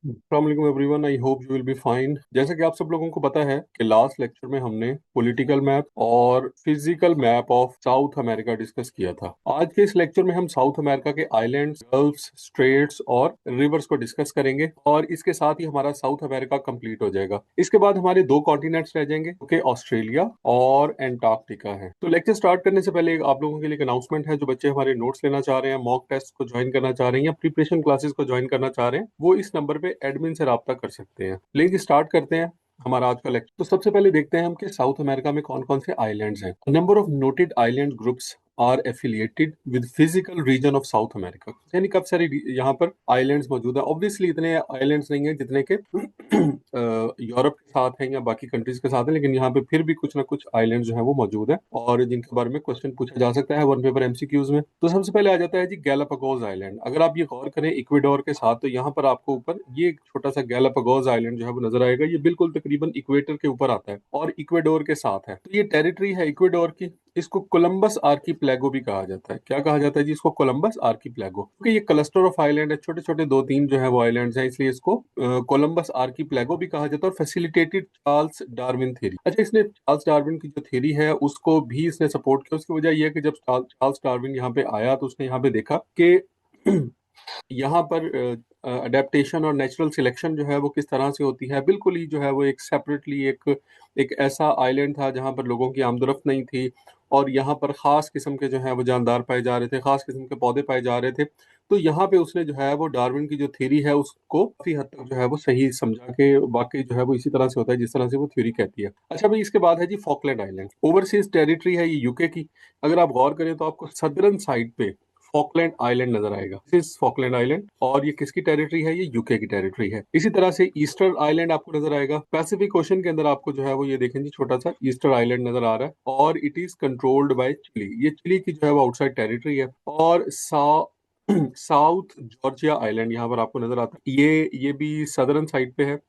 अस्सलाम everyone, I hope you will be fine. जैसा कि आप सब लोगों को पता है कि लास्ट लेक्चर में हमने पॉलिटिकल मैप और physical map of South America discuss किया था। आज के इस लेक्चर में हम साउथ अमेरिका के आइलैंड्स, गल्फ्स, स्ट्रेट्स और रिवर्स को डिस्कस करेंगे और इसके साथ ही हमारा साउथ अमेरिका कंप्लीट हो जाएगा। इसके बाद हमारे दो कॉन्टिनेंट्स रह जाएंगे, जो कि ऑस्ट्रेलिया और एंटार्क्टिका है। तो लेक्चर स्टार्ट करने से पहले आप लोगों के लिए एक अनाउंसमेंट है। जो बच्चे हमारे नोट्स लेना चाह रहे हैं, मॉक टेस्ट को ज्वाइन करना चाह रहे हैं या प्रिपरेशन क्लासेस को ज्वाइन करना चाह रहे हैं, वो इस नंबर पे एडमिन से राब्ता कर सकते हैं। लिंक स्टार्ट करते हैं हमारा आज का लेक्चर। तो सबसे पहले देखते हैं हम कि साउथ अमेरिका में कौन कौन से आइलैंड्स हैं। Number of noted island groups are affiliated with physical region of South America. यानी काफी सारे यहाँ पर आइलैंड्स मौजूद है। ऑब्वियसली इतने आइलैंड्स नहीं है जितने के यूरोप के साथ हैं या बाकी कंट्रीज के साथ हैं, लेकिन यहाँ पे फिर भी कुछ ना कुछ आइलैंड जो है वो मौजूद है और जिनके बारे में क्वेश्चन पूछा जा सकता है वन पेपर एमसीक्यूज में। तो सबसे पहले आ जाता है जी गैलापागोस आइलैंड। अगर आप ये गौर करें इक्वेडोर के साथ, तो यहाँ पर आपको ऊपर ये एक छोटा सा गैलापागोस आइलैंड जो है वो नजर आएगा। ये बिल्कुल तकरीबन इक्वेटर के ऊपर आता है और इक्वेडोर के साथ है। तो ये टेरिटरी है इक्वेडोर की। इसको कोलंबस आर्कीप्लेगो भी कहा जाता है। क्या कहा जाता है जी इसको? कोलंबस आर्कीप्लेगो, क्योंकि ये क्लस्टर ऑफ आइलैंड है, छोटे छोटे दो तीन जो है वो आइलैंड्स हैं, इसलिए इसको कोलंबस आर्कीप्लेगो भी कहा जाता है। और फैसिलिटेटेड चार्ल्स डार्विन थ्योरी। अच्छा, इसने चार्ल्स डार्विन की जो थ्योरी है उसको भी इसने सपोर्ट किया। उसकी वजह यह है कि जब चार्ल्स डार्विन यहाँ पे आया तो उसने यहाँ पे देखा कि यहाँ पर अडेप्टेशन और नेचुरल सिलेक्शन जो है वो किस तरह से होती है। बिल्कुल ही जो है वो एक सेपरेटली एक ऐसा आइलैंड था जहाँ पर लोगों की आमदरफ्त नहीं थी और यहाँ पर खास किस्म के जो है वो जानदार पाए जा रहे थे, खास किस्म के पौधे पाए जा रहे थे। तो यहाँ पे उसने जो है वो डार्विन की जो थ्योरी है उसको काफी हद तक जो है वो सही समझा के वाकई जो है वो इसी तरह से होता है जिस तरह से वो थ्योरी कहती है। अच्छा भाई, इसके बाद है जी फॉकलैंड आइलैंड। ओवरसीज टेरिटरी है ये यूके की। अगर आप गौर करें तो आपको सदर्न साइड पे फॉकलैंड आइलैंड नजर आएगा। दिस इज फॉकलैंड आइलैंड और ये किसकी टेरिटरी है? ये यूके की टेरिटरी है। इसी तरह से ईस्टर आइलैंड आपको नजर आएगा। पैसिफिक ओशन के अंदर आपको जो है वो ये देखें जी छोटा सा ईस्टर आइलैंड नजर आ रहा है और it is controlled by Chile. ये चिली की जो है वो आउटसाइड टेरिटरी है। और साउथ जॉर्जिया आइलैंड यहाँ पर आपको नजर आता है। ये भी सदर्न साइड पे है।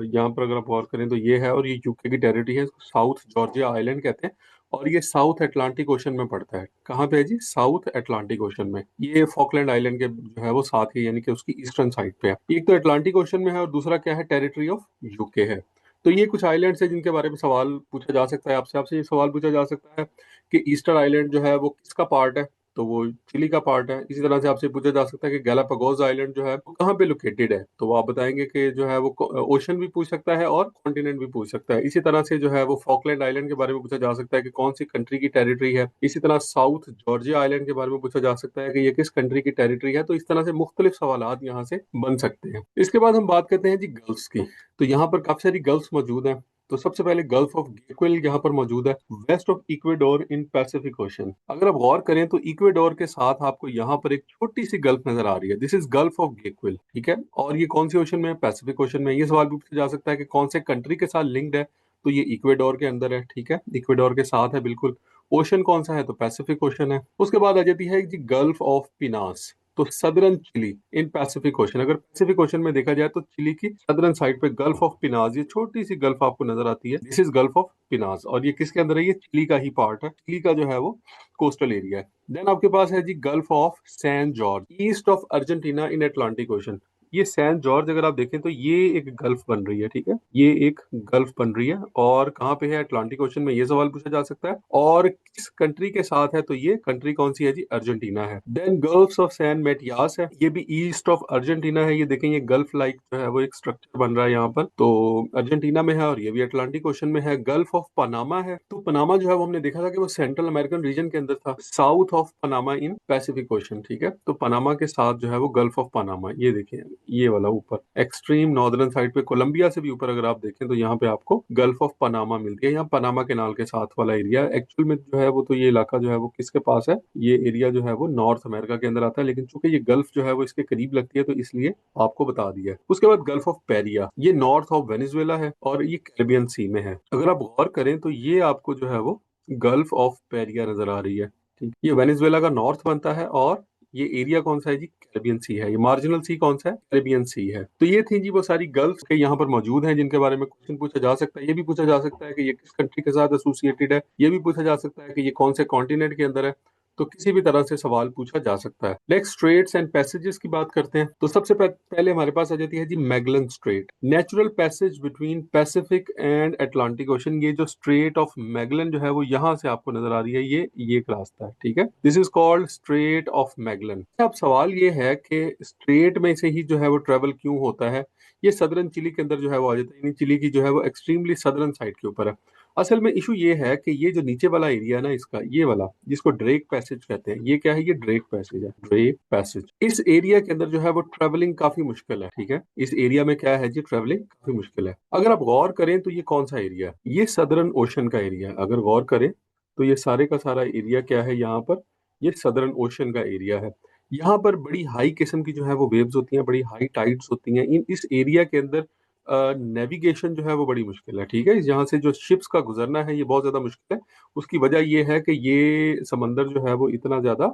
यहाँ पर अगर आप गौर करें तो ये है और ये यूके की टेरिटरी है। इसको साउथ जॉर्जिया आइलैंड कहते हैं और ये साउथ अटलांटिक ओशन में पड़ता है। कहाँ पे है जी? साउथ अटलांटिक ओशन में। ये फॉकलैंड आइलैंड के जो है वो साथ ही, यानी कि उसकी ईस्टर्न साइड पे है। एक तो अटलांटिक ओशन में है और दूसरा क्या है? टेरिटरी ऑफ यूके है। तो ये कुछ आइलैंड्स है जिनके बारे में सवाल पूछा जा सकता है आपसे। आपसे ये सवाल पूछा जा सकता है कि ईस्टर आइलैंड जो है वो किसका पार्ट है? तो वो चिली का पार्ट है। इसी तरह से आपसे पूछा जा सकता है कि गैलापागोस आइलैंड जो है वो कहाँ पे लोकेटेड है? तो वो आप बताएंगे कि जो है वो ओशन भी पूछ सकता है और कॉन्टिनेंट भी पूछ सकता है। इसी तरह से जो है वो फॉकलैंड आइलैंड के बारे में पूछा जा सकता है कि कौन सी कंट्री की टेरिटरी है। इसी तरह साउथ जॉर्जिया आइलैंड के बारे में पूछा जा सकता है कि ये किस कंट्री की टेरिटरी है। तो इस तरह से मुख्तलिफ सवाल यहाँ से बन सकते हैं। इसके बाद हम बात करते हैं जी गल्फ्स की। तो यहाँ पर काफी सारी गल्फ्स मौजूद हैं। तो सबसे पहले गल्फ ऑफ गेक्विल यहाँ पर मौजूद है, west of Ecuador in Pacific ocean. अगर आप गौर करें तो इक्वेडोर के साथ आपको यहाँ पर एक छोटी सी गल्फ नजर आ रही है। दिस इज गल्फ ऑफ गेक्विल, ठीक है। और ये कौन सी ओशन में है? पैसिफिक ओशन में। ये सवाल भी पूछा जा सकता है कि कौन से कंट्री के साथ लिंक्ड है? तो ये इक्वेडोर के अंदर है, ठीक है, इक्वेडोर के साथ है बिल्कुल। ओशन कौन सा है? तो पैसिफिक ओशन है। उसके बाद आ जाती है जी गल्फ ऑफ पिनास। तो southern Chile in Pacific ocean. अगर पैसिफिक ओशन में देखा जाए तो चिली की सदरन साइड पे गल्फ ऑफ पिनाज, ये छोटी सी गल्फ आपको नजर आती है। This is gulf of Penas और ये किसके अंदर है? ये चिली का ही पार्ट है। चिली का जो है वो कोस्टल एरिया है। देन आपके पास है जी gulf of San George east of Argentina in Atlantic ocean. ये सैन जॉर्ज अगर आप देखें तो ये एक गल्फ बन रही है, ठीक है, ये एक गल्फ बन रही है और कहाँ पे है? अटलांटिक ओशन में। ये सवाल पूछा जा सकता है और किस कंट्री के साथ है? तो ये कंट्री कौन सी है जी? अर्जेंटीना है। देन गल्फ्स ऑफ सैन मेटियास है, ये भी ईस्ट ऑफ अर्जेंटीना है। ये देखें ये गल्फ लाइक जो है वो एक स्ट्रक्चर बन रहा है यहाँ पर, तो अर्जेंटीना में है और ये भी अटलांटिक ओशन में है। गल्फ ऑफ पनामा है। तो पनामा जो है वो हमने देखा था कि वो सेंट्रल अमेरिकन रीजन के अंदर था। South of Panama in Pacific ocean, ठीक है। तो पनामा के साथ जो है वो गल्फ ऑफ पनामा, ये देखिए ये वाला ऊपर एक्सट्रीम नॉर्दर्न साइड पे कोलंबिया से भी ऊपर अगर आप देखें तो यहाँ पे आपको गल्फ ऑफ पनामा मिलती है। यहाँ पनामा कैनाल के साथ वाला एरिया एक्चुअल में जो है वो, तो ये इलाका जो है वो किसके पास है? ये एरिया जो है वो नॉर्थ अमेरिका के अंदर आता है, लेकिन चूंकि ये गल्फ जो है वो इसके करीब लगती है तो इसलिए आपको बता दिया है। उसके बाद गल्फ ऑफ पेरिया, ये नॉर्थ ऑफ वेनेजुएला है और ये कैरिबियन सी में है। अगर आप गौर करें तो ये आपको जो है वो गल्फ ऑफ पेरिया नजर आ रही है, ठीक। ये वेनेजुएला का नॉर्थ बनता है और ये एरिया कौन सा है जी? कैरिबियन सी है। ये मार्जिनल सी कौन सा है? कैरिबियन सी है। तो ये थी जी वो सारी गल्फ के यहाँ पर मौजूद हैं जिनके बारे में क्वेश्चन पूछा जा सकता है। ये भी पूछा जा सकता है कि ये किस कंट्री के साथ एसोसिएटेड है। ये भी पूछा जा सकता है कि ये कौन से कॉन्टिनेंट के अंदर है। तो किसी भी तरह से सवाल पूछा जा सकता है। नेक्स्ट, स्ट्रेट्स एंड पैसेजेस की बात करते हैं। तो सबसे पहले हमारे पास आ जाती है जी Magellan strait, natural passage between Pacific and Atlantic ocean. ये जो स्ट्रेट ऑफ मैगलन जो है वो यहाँ से आपको नजर आ रही है, ये एक रास्ता है, ठीक है। This is called straight of Magellan. अब सवाल ये है कि स्ट्रेट में से ही जो है वो ट्रेवल क्यों होता है। ये सदर्न चिली के अंदर जो है वो आ जाता है, यानी चिली की जो है वो एक्सट्रीमली सदर्न साइड के ऊपर है। असल में इशू ये है कि ये जो नीचे वाला एरिया है ना, इसका ये वाला जिसको ड्रेक पैसेज कहते हैं, ये क्या है, ये ड्रेक पैसेज है, ड्रेक पैसेज। इस एरिया के अंदर जो है वो ट्रेवलिंग काफी मुश्किल है, ठीक है। इस एरिया में क्या है जी, ट्रेवलिंग काफी मुश्किल है। अगर आप गौर करें तो ये कौन सा एरिया है, ये सदर्न ओशन का एरिया है। अगर गौर करें तो ये सारे का सारा एरिया क्या है यहाँ पर, ये सदर्न ओशन का एरिया है। यहाँ पर बड़ी हाई किस्म की जो है वो वेव्स होती हैं, बड़ी हाई टाइड्स होती हैं। इस एरिया के अंदर नेविगेशन जो है वो बड़ी मुश्किल है, ठीक है। यहाँ से जो शिप्स का गुजरना है ये बहुत ज्यादा मुश्किल है। उसकी वजह ये है कि ये समंदर जो है वो इतना ज्यादा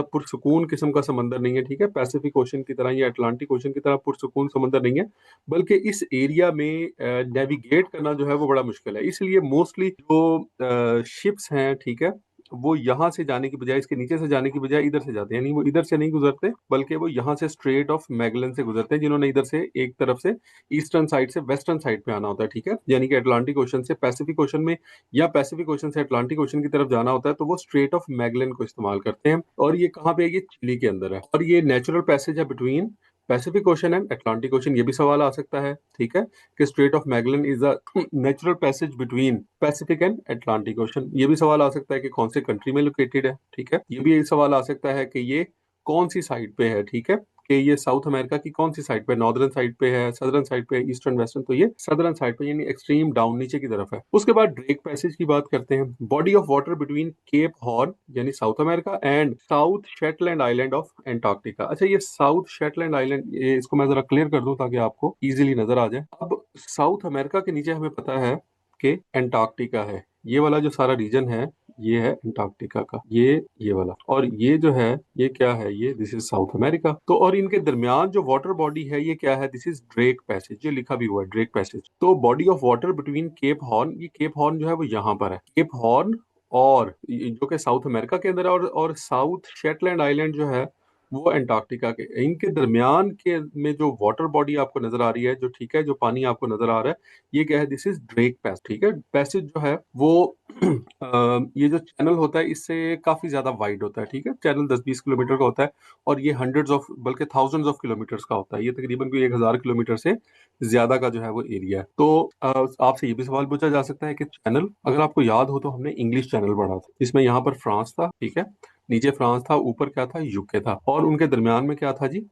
पुरसुकून किस्म का समंदर नहीं है, ठीक है। पैसिफिक ओशन की तरह या अटलांटिक ओशन की तरह पुरसुकून समंदर नहीं है, बल्कि इस एरिया में नेविगेट करना जो है वो बड़ा मुश्किल है। इसलिए मोस्टली जो शिप्स हैं, ठीक है, वो यहाँ से जाने की बजाय, इसके नीचे से जाने की बजाय इधर से जाते हैं। यानी वो इधर से नहीं गुजरते, बल्कि वो यहाँ से स्ट्रेट ऑफ मैगलन से गुजरते हैं, जिन्होंने इधर से एक तरफ से ईस्टर्न साइड से वेस्टर्न साइड पे आना होता है, ठीक है। यानी कि अटलांटिक ओशन से पैसिफिक ओशन में या पैसिफिक ओशन से अटलांटिक ओशन की तरफ जाना होता है, तो वो स्ट्रेट ऑफ मैगलन को इस्तेमाल करते हैं। और ये कहाँ पे है, ये चिली के अंदर है। और ये नेचुरल पैसेज है between Pacific ocean and Atlantic ocean. ये भी सवाल आ सकता है, ठीक है, कि straight of Magellan is a natural passage between Pacific and Atlantic ocean. ये भी सवाल आ सकता है कि कौन से कंट्री में लोकेटेड है, ठीक है। ये भी एक सवाल आ सकता है कि ये कौन सी साइड पे है, ठीक है, कि ये साउथ अमेरिका की कौन सी साइड पे, नॉर्दर्न साइड पे है, सदर्न साइड पे, ईस्टर्न वेस्टर्न। तो ये सदर्न साइड पे यानी एक्सट्रीम डाउन नीचे की तरफ है। उसके बाद ड्रेक पैसेज की बात करते हैं। Body of water between Cape Horn यानी South America and South Shetland Island of Antarctica. अच्छा, ये साउथ शेटलैंड आइलैंड, ये इसको मैं जरा क्लियर कर दूं ताकि आपको इजीली नजर आ जाए। अब साउथ अमेरिका के नीचे हमें पता है कि एंटार्क्टिका है। ये वाला जो सारा रीजन है ये है एंटार्क्टिका का, ये वाला। और ये जो है ये क्या है, ये दिस इज साउथ अमेरिका। तो और इनके दरमियान जो वाटर बॉडी है ये क्या है, दिस इज ड्रेक पैसेज। ये लिखा भी हुआ है ड्रेक पैसेज। तो body of water between Cape horn, ये केप हॉर्न जो है वो यहाँ पर है, केप हॉर्न, और जो कि साउथ अमेरिका के अंदर है। और साउथ शेटलैंड आइलैंड जो है वो एंटार्क्टिका के, इनके दरमियान के में जो वाटर बॉडी आपको नजर आ रही है, जो ठीक है, जो पानी आपको नजर आ रहा है, ये क्या है, दिस इज ड्रेक पैसेज, ठीक है। पैसेज जो है वो ये जो चैनल होता है इससे काफी ज्यादा वाइड होता है, ठीक है। चैनल 10-20 किलोमीटर का होता है, और ये हंड्रेड्स ऑफ बल्कि थाउजेंड्स ऑफ किलोमीटर्स का होता है। ये तकरीबन कोई 1000 किलोमीटर से ज्यादा का जो है वो एरिया है। तो आपसे ये भी सवाल पूछा जा सकता है कि चैनल, अगर आपको याद हो तो हमने इंग्लिश चैनल पढ़ा था, इसमें यहाँ पर फ्रांस था, ठीक है, नीचे फ्रांस था, ऊपर क्या था, यूके था, और उनके दरमियान में क्या था जी,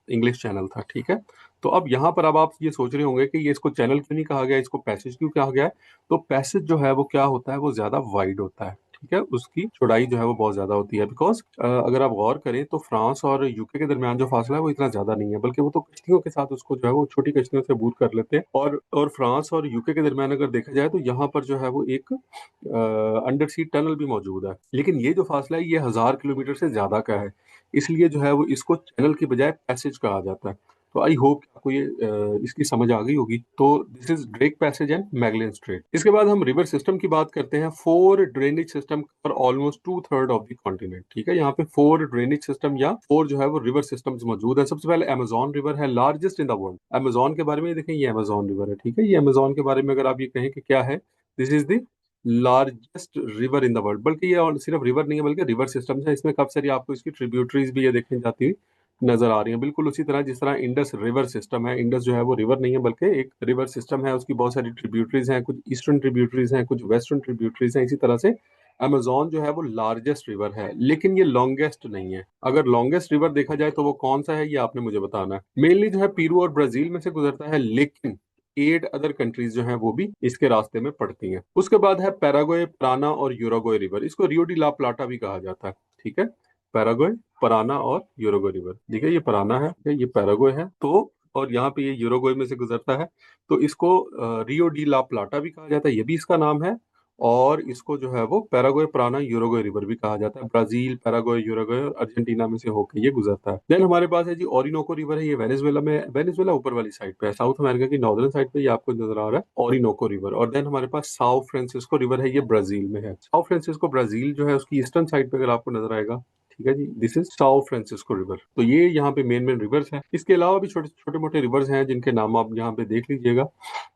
इंग्लिश चैनल था, ठीक है। तो अब यहाँ पर अब आप ये सोच रहे होंगे कि ये इसको चैनल क्यों नहीं कहा गया, इसको पैसेज क्यों कहा गया है। तो पैसेज जो है वो क्या होता है, वो ज्यादा वाइड होता है, ठीक है, उसकी चौड़ाई जो है वो बहुत ज्यादा होती है। बिकॉज अगर आप गौर करें तो फ्रांस और यूके के दरमियान जो फासला है वो इतना ज्यादा नहीं है, बल्कि वो तो कश्तियों के साथ उसको जो है वो छोटी कश्तियों से अबूर कर लेते हैं। और फ्रांस और यूके के दरमियान अगर देखा जाए तो यहाँ पर जो है वो एक अंडर सी टनल भी मौजूद है। लेकिन ये जो फासला है ये 1000 किलोमीटर से ज्यादा का है, इसलिए जो है वो इसको चैनल की बजाय पैसेज कहा जाता है। तो आई होप आपको ये इसकी समझ आ गई होगी। तो this is Drake passage and Magellan straight. इसके बाद हम रिवर सिस्टम की बात करते हैं। 4 drainage system for almost 2/3 of the continent, ठीक है। यहाँ पे 4 ड्रेनेज सिस्टम या 4 जो है वो रिवर सिस्टम्स मौजूद है। सबसे पहले अमेजोन रिवर है, largest in the world. Amazon के बारे में देखें, ये अमेजोन रिवर है, ठीक है। ये अमेजोन के बारे में अगर आप ये कहें कि क्या है, this is the largest river in the world. बल्कि ये और सिर्फ रिवर नहीं है बल्कि रिवर सिस्टम है। इसमें काफी सारी आपको इसकी ट्रिब्यूटरीज भी ये देखने जाती हुई नजर आ रही है, बिल्कुल उसी तरह जिस तरह इंडस रिवर सिस्टम है। इंडस जो है वो रिवर नहीं है बल्कि एक रिवर सिस्टम है, उसकी बहुत सारी ट्रिब्यूटरीज हैं, कुछ ईस्टर्न ट्रिब्यूटरीज हैं, कुछ वेस्टर्न ट्रिब्यूटरीज हैं। इसी तरह से अमेजोन जो है वो लार्जेस्ट रिवर है, लेकिन ये लॉन्गेस्ट नहीं है। अगर लॉन्गेस्ट रिवर देखा जाए तो वो कौन सा है, ये आपने मुझे बताना है। मेनली जो है पीरू और ब्राजील में से गुजरता है, लेकिन 8 अदर कंट्रीज जो हैं वो भी इसके रास्ते में पड़ती हैं। उसके बाद है पैराग्वे, पराना और यूरुग्वे रिवर। इसको रियो डी ला प्लाटा भी कहा जाता है, ठीक है। पैराग्वे, पराना और यूरुग्वे रिवर, ठीक है। ये पराना है, ठीक है, ये पैराग्वे है, तो और यहाँ पे ये यूरुग्वे में से गुजरता है, तो इसको रियो डी ला प्लाटा भी कहा जाता है, ये भी इसका नाम है। और इसको जो है वो पैराग्वे प्राना यूरुग्वे रिवर भी कहा जाता है। ब्राजील, पैराग्वे, यूरुग्वे और अर्जेंटीना में से होकर ये गुजरता है। देन हमारे पास है जी ओरिनोको रिवर है, ये वेनेजुएला में, वेनेजुएला ऊपर वाली साइड पे है, साउथ अमेरिका की नॉर्दर्न साइड पे ये आपको नजर आ रहा है ओरिनोको रिवर। और देन हमारे पास साओ फ्रांसिस्को रिवर है, ये ब्राजील में है। साओ फ्रांसिस्को ब्राजील जो है उसकी ईस्टर्न साइड पे अगर आपको नजर आएगा, ठीक है जी, this is Sao Francisco river. तो ये यहाँ पे मेन मेन रिवर्स हैं। इसके अलावा भी छोटे छोटे मोटे रिवर्स हैं जिनके नाम आप यहाँ पे देख लीजिएगा।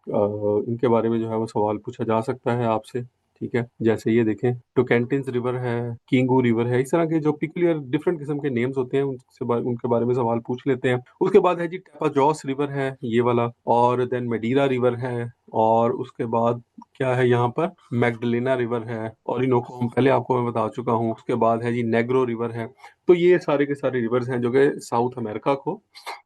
इनके बारे में जो है वो सवाल पूछा जा सकता है आपसे, ठीक है। जैसे ये देखें, टोकेंटिन्स रिवर है, किंगू रिवर है, इस तरह के जो पिकुलियर डिफरेंट किस्म के नेम्स होते हैं उनके बारे में सवाल पूछ लेते हैं। उसके बाद है जी टेपाजॉस रिवर है, ये वाला। और देन मेडीरा रिवर है। और उसके बाद क्या है यहाँ पर, मैगडलेना रिवर है। ओरिनोको हम पहले आपको मैं बता चुका हूँ। उसके बाद है जी नेग्रो रिवर है। तो ये सारे के सारे रिवर्स हैं जो कि साउथ अमेरिका को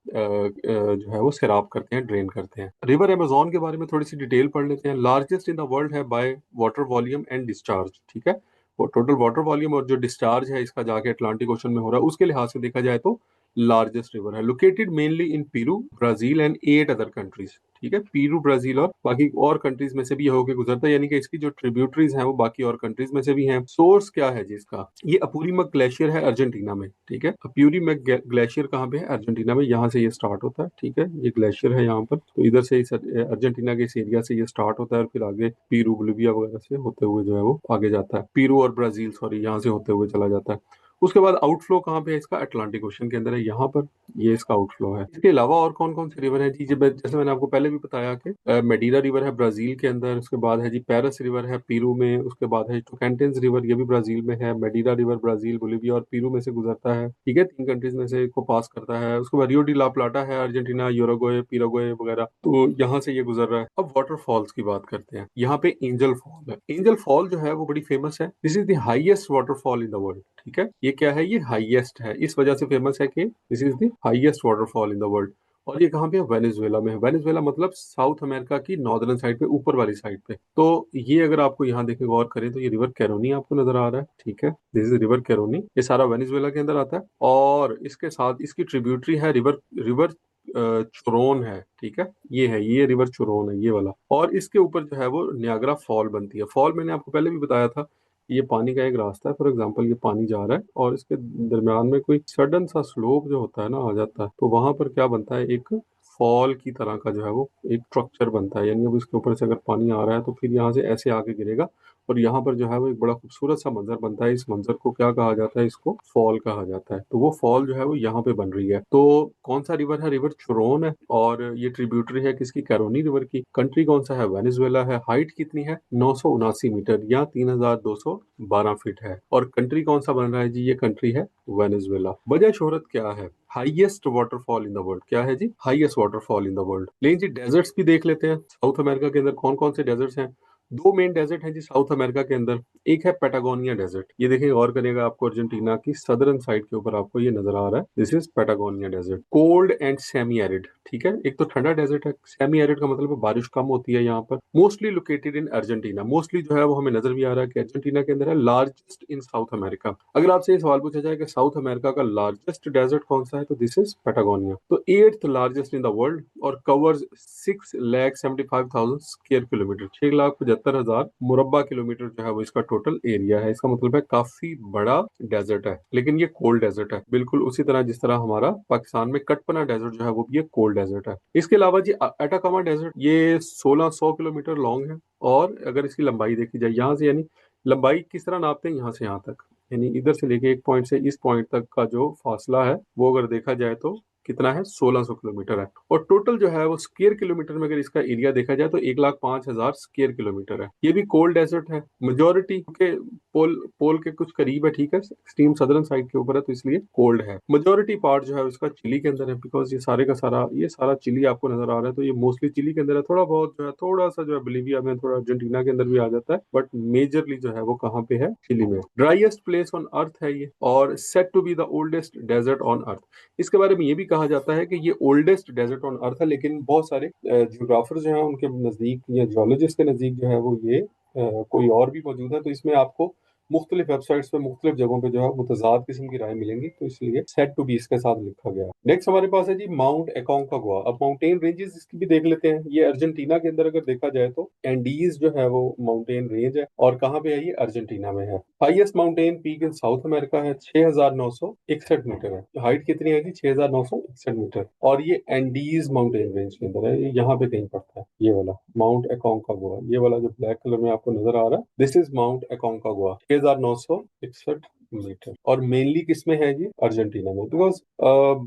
जो है वो सैराब करते हैं, ड्रेन करते हैं। रिवर अमेजोन के बारे में थोड़ी सी डिटेल पढ़ लेते हैं। लार्जेस्ट इन द वर्ल्ड है by water volume and discharge, ठीक है। वो टोटल वाटर वॉल्यूम और जो डिस्चार्ज है इसका जाके अटलांटिक ओशन में हो रहा है, उसके लिहाज से देखा जाए तो लार्जेस्ट रिवर है। Located mainly in Peru, Brazil and 8 other countries, ठीक है। पेरू, ब्राजील और बाकी और कंट्रीज में से भी ये होके गुजरता है, यानी कि इसकी जो ट्रिब्यूटरीज हैं वो बाकी और कंट्रीज में से भी हैं। सोर्स क्या है जिसका, ये अपूरीमक ग्लेशियर है अर्जेंटीना में, ठीक है। अपूरीमक ग्लेशियर कहाँ पे है, अर्जेंटीना में, यहाँ से ये स्टार्ट होता है, ठीक है। ये ग्लेशियर है यहाँ पर, तो इधर से अर्जेंटीना के इस एरिया से ये स्टार्ट होता है और फिर आगे पीरू, बोलिविया वगैरह से होते हुए जो है वो आगे जाता है। पीरू और ब्राजील, सॉरी, यहाँ से होते हुए चला जाता है। उसके बाद आउटफ्लो कहाँ पे है इसका, अटलांटिक ओशन के अंदर है, यहाँ पर ये इसका आउटफ्लो है। इसके अलावा और कौन कौन से रिवर है जी, जैसे मैंने आपको पहले भी बताया कि मेडीरा रिवर है ब्राजील के अंदर। उसके बाद है जी पेरस रिवर है पीरू में। उसके बाद है टोकेंटिन्स रिवर, ये भी ब्राजील में है। मेडीरा रिवर ब्राजील, बोलिविया और पीरू में से गुजरता है, ठीक है। 3 कंट्रीज में से को पास करता है। उसके बाद रियो डी ला प्लाटा है, अर्जेंटीना, यूरुग्वे, पिराग्वे वगैरह, तो यहाँ से ये गुजर रहा है। अब वाटरफॉल्स की बात करते हैं। यहाँ पे एंजल फॉल है। एंजल फॉल जो है वो बड़ी फेमस है। This is the highest waterfall in the world, ठीक है। ये क्या है, ये हाईएस्ट है, इस वजह से फेमस है कि this is the highest waterfall in the world. और ये कहाँ पे है, वेनेजुएला में है। वेनेजुएला मतलब साउथ अमेरिका की नॉर्दर्न साइड पे, ऊपर वाली साइड पे। तो ये अगर आपको यहाँ देखें, गौर करें, तो ये रिवर कैरोनी आपको नजर आ रहा है, ठीक है। दिस इज रिवर कैरोनी, ये सारा वेनेजुएला के अंदर आता है। और इसके साथ इसकी ट्रिब्यूटरी है रिवर रिवर चुरोन है, ठीक है। ये रिवर चुरोन है, ये वाला। और इसके ऊपर जो है वो नियाग्रा फॉल बनती है। फॉल मैंने आपको पहले भी बताया था, ये पानी का एक रास्ता है। फॉर एग्जांपल ये पानी जा रहा है और इसके दरम्यान में कोई सडन सा स्लोप जो होता है ना, आ जाता है, तो वहां पर क्या बनता है, एक फॉल की तरह का जो है वो एक स्ट्रक्चर बनता है। यानी अब इसके ऊपर से अगर पानी आ रहा है तो फिर यहाँ से ऐसे आके गिरेगा और यहाँ पर जो है वो एक बड़ा खूबसूरत सा मंजर बनता है। इस मंजर को क्या कहा जाता है, इसको फॉल कहा जाता है। तो वो फॉल जो है वो यहाँ पे बन रही है। तो कौन सा रिवर है, रिवर चुरोन है। और ये ट्रिब्यूटरी है किसकी, कैरोनी रिवर की। कंट्री कौन सा है, वेनेजुएला है। हाइट कितनी है, 979 मीटर या 3212 फीट है। और कंट्री कौन सा बन रहा है जी, ये कंट्री है वेनेजुएला। वजह शोहरत क्या है, highest waterfall in the world, क्या है जी, highest waterfall in the world. लेकिन जी डेजर्ट्स भी देख लेते हैं। साउथ अमेरिका के अंदर कौन कौन से डेजर्ट्स हैं। 2 मेन डेजर्ट हैं जी साउथ अमेरिका के अंदर। एक है पैटागोनिया डेजर्ट, ये देखिए गौर करिएगा, आपको अर्जेंटीना की सदर्न साइड के ऊपर आपको ये नजर आ रहा है। This is Patagonia desert. Cold and semi arid, ठीक है। एक तो ठंडा डेजर्ट है, सेमी एरिड का मतलब है बारिश कम होती है यहाँ पर। Mostly located in Argentina, mostly जो है वो हमें नजर भी आ रहा है कि अर्जेंटीना के अंदर है। Largest in south America. अगर आपसे ये सवाल पूछा जाए कि साउथ अमेरिका का लार्जेस्ट डेजर्ट कौन सा है, तो दिस इज पैटागोनिया। तो 8th largest in the world और कवर्स 6,75,000 स्क्वायर किलोमीटर, 6,75,000 मुरब्बा किलोमीटर जो है वो इसका टोटल एरिया है। इसका मतलब है काफी बड़ा डेजर्ट है। लेकिन ये कोल्ड डेजर्ट है, बिल्कुल उसी तरह जिस तरह हमारा पाकिस्तान में कटपना डेजर्ट जो है वो भी एक कोल्ड डेजर्ट है। इसके अलावा जी एटाकामा डेजर्ट, ये 1600 किलोमीटर लॉन्ग है। और अगर इसकी लंबाई देखी जाए यहाँ से, यानी लंबाई किस तरह नापते हैं, यहाँ से यहाँ तक, यानी इधर से लेके एक पॉइंट से इस पॉइंट तक का जो फासला है वो अगर देखा जाए तो कितना है, 1600 किलोमीटर है। और टोटल जो है वो स्क्वायर किलोमीटर में अगर इसका एरिया देखा जाए तो 1,05,000 स्क्वायर किलोमीटर है। ये भी कोल्ड डेजर्ट है। मेजोरिटी के पोल पोल के कुछ करीब है, ठीक है, एक्सट्रीम सदर्न साइड के ऊपर है, तो इसलिए कोल्ड है। मेजोरिटी पार्ट जो है इसका चिली के अंदर है, बिकॉज ये सारे का सारा, ये सारा चिली आपको नजर आ रहा है, तो ये मोस्टली चिली के अंदर है। थोड़ा बहुत जो है, थोड़ा सा जो है बोलिविया में, थोड़ा अर्जेंटीना के अंदर भी आ जाता है, बट मेजरली जो है वो कहाँ पे है, चिली में। ड्राइएस्ट प्लेस ऑन अर्थ है ये, और set to be the oldest desert on earth. इसके बारे में ये भी कहा जाता है कि ये ओल्डेस्ट डेजर्ट ऑन अर्थ है। लेकिन बहुत सारे जियोग्राफर जो है उनके नजदीक या जियोलॉजिस्ट के नजदीक जो है वो ये कोई और भी मौजूद है। तो इसमें आपको मुख्तलिफ वेबसाइट्स पे मुख्तलिफ जगहों पे जो है मुतजाद किस्म की राय मिलेंगी, तो इसलिए सेट टू बी इसके साथ लिखा गया है। नेक्स्ट हमारे पास है जी माउंट एकोंकागुआ। अब माउंटेन रेंजेस इसकी भी देख लेते हैं। ये अर्जेंटीना के अंदर अगर देखा जाए तो एंडीज जो है वो माउंटेन रेंज है, और कहाँ पे है ये, अर्जेंटीना में है। Highest mountain peak in south America है 6,961 मीटर है। हाइट कितनी है जी, 6,961 मीटर, और ये एंडीज माउंटेन रेंज के अंदर है, ये यहाँ पे कहीं पड़ता है, ये वाला माउंट एकोंकागुआ, ये वाला जो ब्लैक कलर में आपको नजर आ रहा है, दिस इज माउंट एकोंकागुआ, 6,961 मीटर। और मेनली किसमें है जी, अर्जेंटीना में। बिकॉज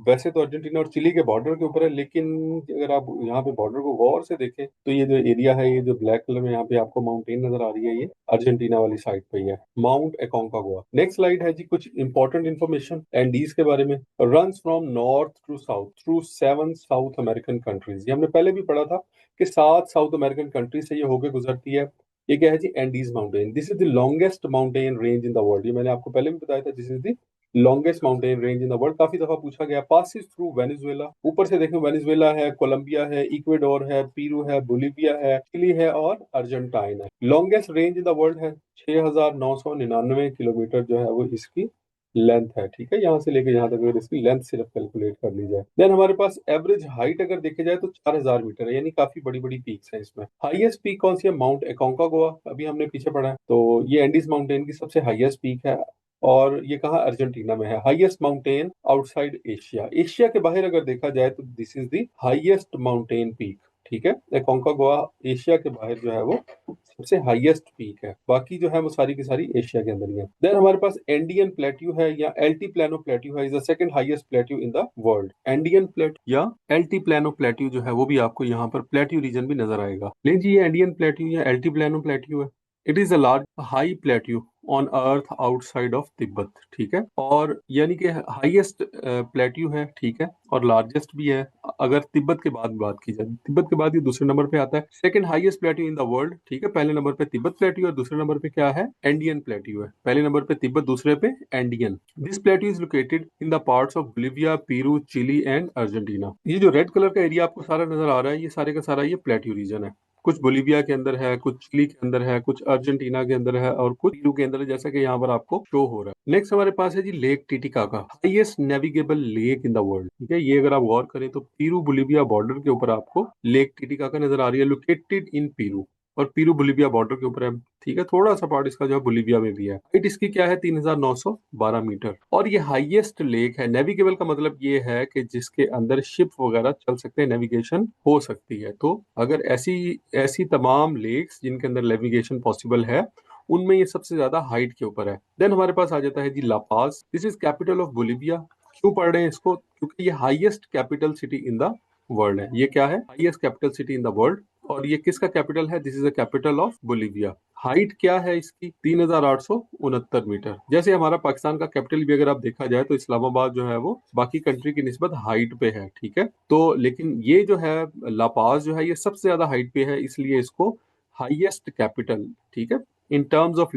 वैसे तो अर्जेंटीना और चिली के बॉर्डर के ऊपर है, लेकिन अगर आप यहाँ पे बॉर्डर को गौर से देखें तो ये जो एरिया है, ये जो ब्लैक कलर में यहाँ पे आपको माउंटेन नजर आ रही है, ये अर्जेंटीना वाली साइड पे ही है, माउंट एकोंकागुआ। नेक्स्ट स्लाइड है जी कुछ इंपॉर्टेंट इन्फॉर्मेशन एंडीज के बारे में। Runs from north to south through 7 South American countries. ये हमने पहले भी पढ़ा था कि 7 साउथ अमेरिकन कंट्रीज से ये होकर गुजरती है। ये क्या है जी, Andes mountain. This is the longest mountain range in the world. ये मैंने आपको पहले भी बताया था, this is the longest mountain range in the world. काफी दफा पूछा गया। पासिस थ्रू वेनेजुएला, ऊपर से देखें वेनेजुएला है, कोलंबिया है, इक्वेडोर है, पीरू है, बोलीविया है, चिली है और अर्जेंटाइन है। Longest range in the world है, 6,999 किलोमीटर जो है वो इसकी लेंथ है। ठीक है, यहाँ से लेके यहाँ तक अगर इसकी लेंथ सिर्फ कैलकुलेट कर ली जाए। देन हमारे पास एवरेज हाइट अगर देखे जाए तो 4,000 मीटर है, यानी काफी बड़ी बड़ी पीक्स हैं इसमें। हाईएस्ट पीक कौन सी है, माउंट एकोंकागुआ, अभी हमने पीछे पढ़ा है, तो ये एंडीज माउंटेन की सबसे हाईएस्ट पीक है, और ये कहाँ, अर्जेंटीना में है। Highest mountain outside Asia, Asia के बाहर अगर देखा जाए तो this is the highest mountain peak. ठीक है, एकोंकागुआ एशिया के बाहर जो है वो सबसे हाईएस्ट पीक है, बाकी जो है वो सारी की सारी एशिया के अंदर ही है। देन हमारे पास एंडियन प्लेट्यू है या एल्टी प्लानो प्लेट्यू है, is the second highest plateau in the world. Andean plate या एल्टी प्लानो प्लेट्यू जो है वो भी आपको यहाँ पर प्लेट्यू रीजन भी नजर आएगा। लेकिन जी ये एंडियन प्लेट्यू या एल्टी प्लानो प्लेट्यू है, it is a large high plateau on earth outside of Tibet. ठीक है, और यानी कि हाईएस्ट प्लेट्यू है, ठीक है, और लार्जेस्ट भी है। अगर तिब्बत के बाद बात की जाए, तिब्बत के बाद ये दूसरे नंबर पे आता है, second highest plateau in the world. ठीक है, पहले नंबर पे तिब्बत प्लेट्यू और दूसरे नंबर पे क्या है, एंडियन प्लेट्यू है। पहले नंबर पे तिब्बत, दूसरे पे Andean. This plateau is located in the parts of Bolivia, Peru, Chile and Argentina. ये जो रेड कलर का एरिया आपको सारा नजर आ रहा है, ये सारे का सारा ये प्लेट्यू रीजन है। कुछ बोलिविया के अंदर है, कुछ चिली के अंदर है, कुछ अर्जेंटीना के अंदर है, और कुछ पेरू के अंदर है, जैसा कि यहाँ पर आपको शो हो रहा है। नेक्स्ट हमारे पास है जी lake Titicaca, highest navigable lake in the world. ठीक है, ये अगर आप गौर करें तो पेरू बोलिविया बॉर्डर के ऊपर आपको लेक टिटिकाका नजर आ रही है, लोकेटेड इन पेरू, और पेरू बोलिविया बॉर्डर के ऊपर है। ठीक है, थोड़ा सा पार्ट इसका जो है बोलिविया में भी है। हाइट इसकी क्या है, 3,912 मीटर, और ये हाईएस्ट लेक है। नेविगेबल का मतलब ये है कि जिसके अंदर शिप वगैरह चल सकते हैं, नेविगेशन हो सकती है। तो अगर ऐसी ऐसी तमाम लेक्स जिनके अंदर नेविगेशन पॉसिबल है, उनमें ये सबसे ज्यादा हाइट के ऊपर है। देन हमारे पास आ जाता है जी La Paz, this is capital of Bolivia. क्यों पढ़ रहे हैं इसको, क्योंकि ये highest capital city in the world है। ये क्या है, highest capital city in the world, और ये किसका कैपिटल है, this is the capital of Bolivia. Height क्या है इसकी, 3,869 मीटर। जैसे हमारा पाकिस्तान का कैपिटल भी अगर आप देखा जाए तो इस्लामाबाद जो है वो बाकी कंट्री की निस्बत हाइट पे है। ठीक है, तो लेकिन ये जो है लापाज जो है ये सबसे ज्यादा हाइट पे है, इसलिए इसको हाईएस्ट कैपिटल, ठीक है, इन टर्म्स ऑफ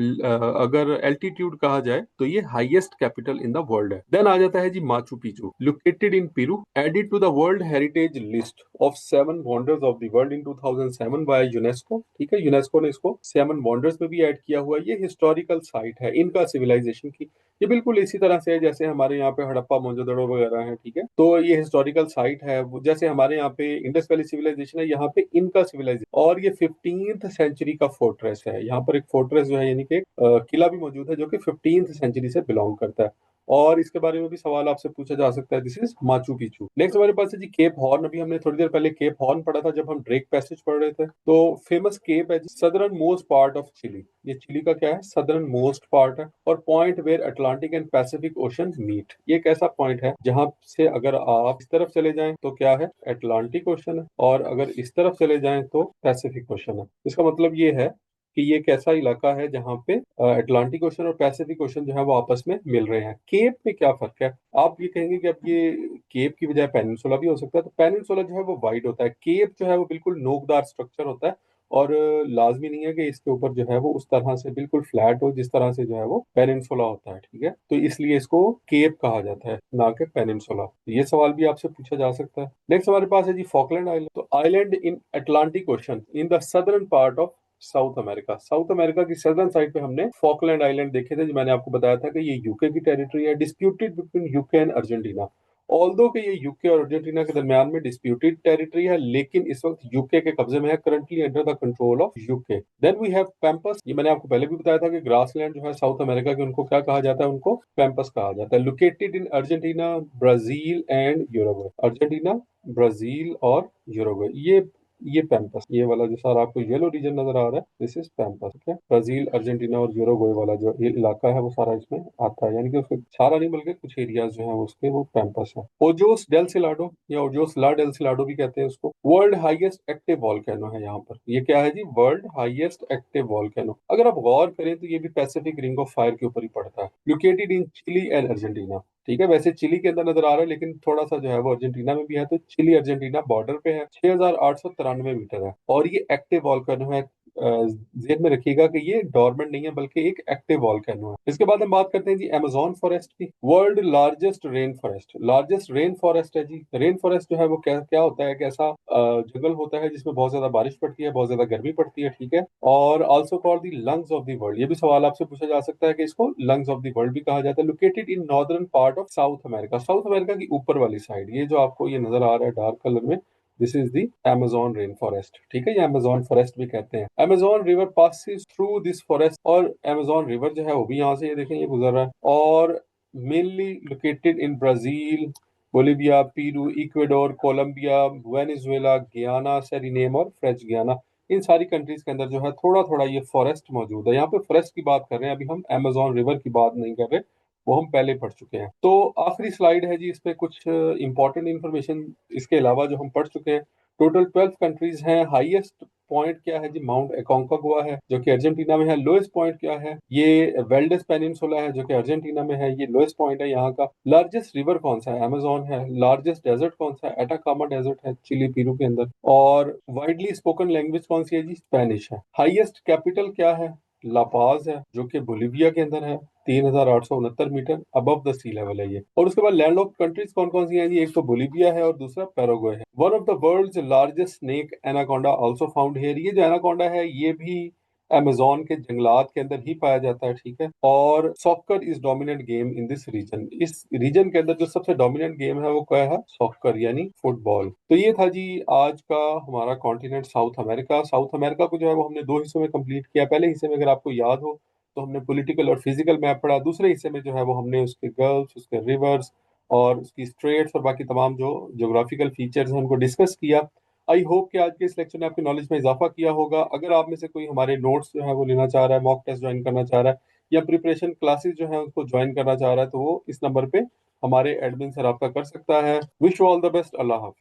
अगर एल्टीट्यूड कहा जाए तो ये highest capital in the world है। देन आ जाता है जी Machu Picchu, located in Peru, added to the world heritage list of 7 wonders of the world in 2007 by UNESCO. ठीक है, यूनेस्को ने इसको 7 वंडर्स में भी ऐड किया हुआ है। ये हिस्टोरिकल साइट है इनका सिविलाइजेशन की। ये बिल्कुल इसी तरह से है जैसे हमारे यहाँ पे हड़प्पा मोहनजोदड़ो वगैरह है। ठीक है, तो ये हिस्टोरिकल साइट है, जैसे हमारे यहाँ पे इंडस वैली सिविलाइजेशन है, यहाँ पे इनका सिविलाइजेशन। और ये 15th सेंचुरी का फोर्ट्रेस है। यहाँ पर एक फोर्ट्रेस जो है, यानी कि एक किला भी मौजूद है जो कि 15th सेंचुरी से बिलोंग करता है, और इसके बारे में भी सवाल आपसे पूछा जा सकता है। This is Machu Picchu. Next हमारे पास है जी केप हॉर्न। अभी हमने थोड़ी देर पहले केप हॉर्न पढ़ा था जब हम ड्रेक पैसेज पढ़ रहे थे। तो फेमस केप है जी, southernmost part of Chile. ये चिली का क्या है, सदर्न मोस्ट पार्ट है, और point where Atlantic and Pacific ocean meet. ये एक ऐसा पॉइंट है जहां से अगर आप इस तरफ चले जाएं तो क्या है, अटलांटिक ओशन है, और अगर इस तरफ चले जाएं तो पैसिफिक ओशन है। इसका मतलब ये है कि ये एक ऐसा इलाका है जहाँ पे अटलांटिक ओशन और पैसिफिक ओशन जो है वो आपस में मिल रहे हैं। केप में क्या फर्क है, आप ये कहेंगे कि अब ये केप की बजाय पेनिनसुला भी हो सकता है। तो पेनिनसुला जो है वो वाइड होता है, केप जो है वो बिल्कुल नोकदार स्ट्रक्चर होता है, और लाजमी नहीं है कि इसके ऊपर जो है वो उस तरह से बिल्कुल फ्लैट हो जिस तरह से जो है वो पेनिनसुला होता है। ठीक है, तो इसलिए इसको केप कहा जाता है, ना कि पेनिनसुला। ये सवाल भी आपसे पूछा जा सकता है। नेक्स्ट हमारे पास है जी फॉकलैंड आइलैंड। तो island in Atlantic ocean in the southern part of South America. South America की सदर्न साइड पे हमने फॉकलैंड आइलैंड देखे थे, जो मैंने आपको बताया था कि ये यूके की टेरिटरी है, disputed between UK and Argentina. Although कि ये यूके और अर्जेंटीना के दरमियान में डिस्प्यूटेड टेरिटरी है, लेकिन इस वक्त यूके के कब्जे में है, currently under the control of UK. Then we have pampas. ये मैंने आपको पहले भी बताया था कि ग्रासलैंड जो है साउथ अमेरिका के, उनको क्या कहा जाता है, उनको पैम्पस कहा जाता है। Located in Argentina, Brazil and Uruguay. Argentina, Brazil और यूरुग्वे, ये पैम्पस, ये वाला जो सारा आपको येलो रीजन नजर आ रहा है, दिस इज पैम्पस। ठीक है, ब्राजील, अर्जेंटीना और यूरुग्वे वाला जो ये इलाका है वो सारा इसमें आता है, यानी कि उसके सारा नहीं बल्कि कुछ एरियाज जो है उसके वो पैम्पस है। ओजोस डेल सिलाडो या ओजोस ला डेल सिलाडो भी कहते हैं उसको। वर्ल्ड हाईएस्ट एक्टिव वॉल्केनो है यहाँ पर। ये क्या है जी? World highest active volcano. अगर आप गौर करें तो ये भी पैसिफिक रिंग ऑफ फायर के ऊपर ही पड़ता है। Located in Chile and Argentina. ठीक है, वैसे चिली के अंदर नजर आ रहा है, लेकिन थोड़ा सा जो है वो अर्जेंटीना में भी है, तो चिली अर्जेंटीना बॉर्डर पे है। 6,893 मीटर है और ये एक्टिव वॉल्केनो है। जेहन में रखिएगा कि ये डॉर्मेंट नहीं है बल्कि एक एक्टिव वॉल्केनो है। इसके बाद हम बात करते हैं जी अमेजोन फॉरेस्ट की। World largest rain forest. Largest rain forest है जी। रेन फॉरेस्ट जो है वो क्या क्या होता है, कैसा जंगल होता है जिसमें बहुत ज्यादा बारिश पड़ती है, बहुत ज्यादा गर्मी पड़ती है। ठीक है, और also called the lungs of the world. ये भी सवाल आपसे पूछा जा सकता है कि इसको लंग्स ऑफ द वर्ल्ड भी कहा जाता है। Located in northern part of South America. South America की ऊपर वाली साइड, ये जो आपको ये नजर आ रहा है डार्क कलर में, this is the Amazon rain forest. ठीक है, ये अमेजोन फॉरेस्ट भी कहते हैं। Amazon river passes through this forest, और अमेजोन रिवर जो है वो भी यहाँ से, ये देखें, ये गुजर रहा है। और mainly located in Brazil, Bolivia, Peru, Ecuador, Colombia, Venezuela, Guiana, Suriname और फ्रेंच गियाना। इन सारी कंट्रीज के अंदर जो है थोड़ा थोड़ा ये फॉरेस्ट मौजूद है। यहाँ पे फॉरेस्ट की बात कर रहे हैं, अभी हम अमेजोन रिवर की बात नहीं कर रहे, वो हम पहले पढ़ चुके हैं। तो आखिरी स्लाइड है जी, इस पे कुछ इंपॉर्टेंट इंफॉर्मेशन इसके अलावा जो हम पढ़ चुके हैं। टोटल 12 कंट्रीज हैं। हाईएस्ट पॉइंट क्या है जी? माउंट एकोंकागुआ है जो कि अर्जेंटीना में है। लोएस्ट पॉइंट क्या है? ये वेल्डेस पेनिनसुला है जो कि अर्जेंटीना में है, ये लोएस्ट पॉइंट है यहाँ का। लार्जेस्ट रिवर कौन सा है? अमेजोन है। लार्जेस्ट डेजर्ट कौन सा है? एटाकामा डेजर्ट है, चिली पेरू के अंदर। और वाइडली स्पोकन लैंग्वेज कौन सी है जी? स्पेनिश है। हाईएस्ट कैपिटल क्या है? लापाज है जो कि बोलिविया के अंदर है। 3,869 metre above the sea level है ये। और उसके बाद लैंड लॉक्ड कंट्रीज कौन कौन सी हैं जी? एक तो बोलिविया है और दूसरा पैराग्वे है। One of the world's largest snake anaconda also found here. ये जो एनाकोंडा है ये भी अमेजोन के जंगलात के अंदर ही पाया जाता है। ठीक है, और soccer is dominant game in this region. इस रीजन के अंदर जो सबसे डोमिनेंट गेम है वो क्या है? सॉकर यानी फुटबॉल। तो ये था जी आज का हमारा continent south America. South America को जो है वो हमने दो हिस्सों में कंप्लीट किया। पहले हिस्से में अगर आपको याद हो तो हमने पॉलिटिकल और फिजिकल मैप पढ़ा। दूसरे हिस्से में जो है वो हमने उसके गल्फ्स, उसके रिवर्स और उसकी स्ट्रेट्स और बाकी तमाम जो ज्योग्राफिकल फीचर्स हैं उनको डिस्कस किया। आई होप कि आज के इस लेक्चर ने आपकी नॉलेज में इजाफा किया होगा। अगर आप में से कोई हमारे नोट्स जो है वो लेना चाह रहा है, मॉक टेस्ट ज्वाइन करना चाह रहा है या प्रिपरेशन क्लासेस जो है उसको ज्वाइन करना चाह रहा है, तो वो इस नंबर पे हमारे एडमिन से रब्ता कर सकता है। Wish you all the best. अल्लाह हाफ़िज़।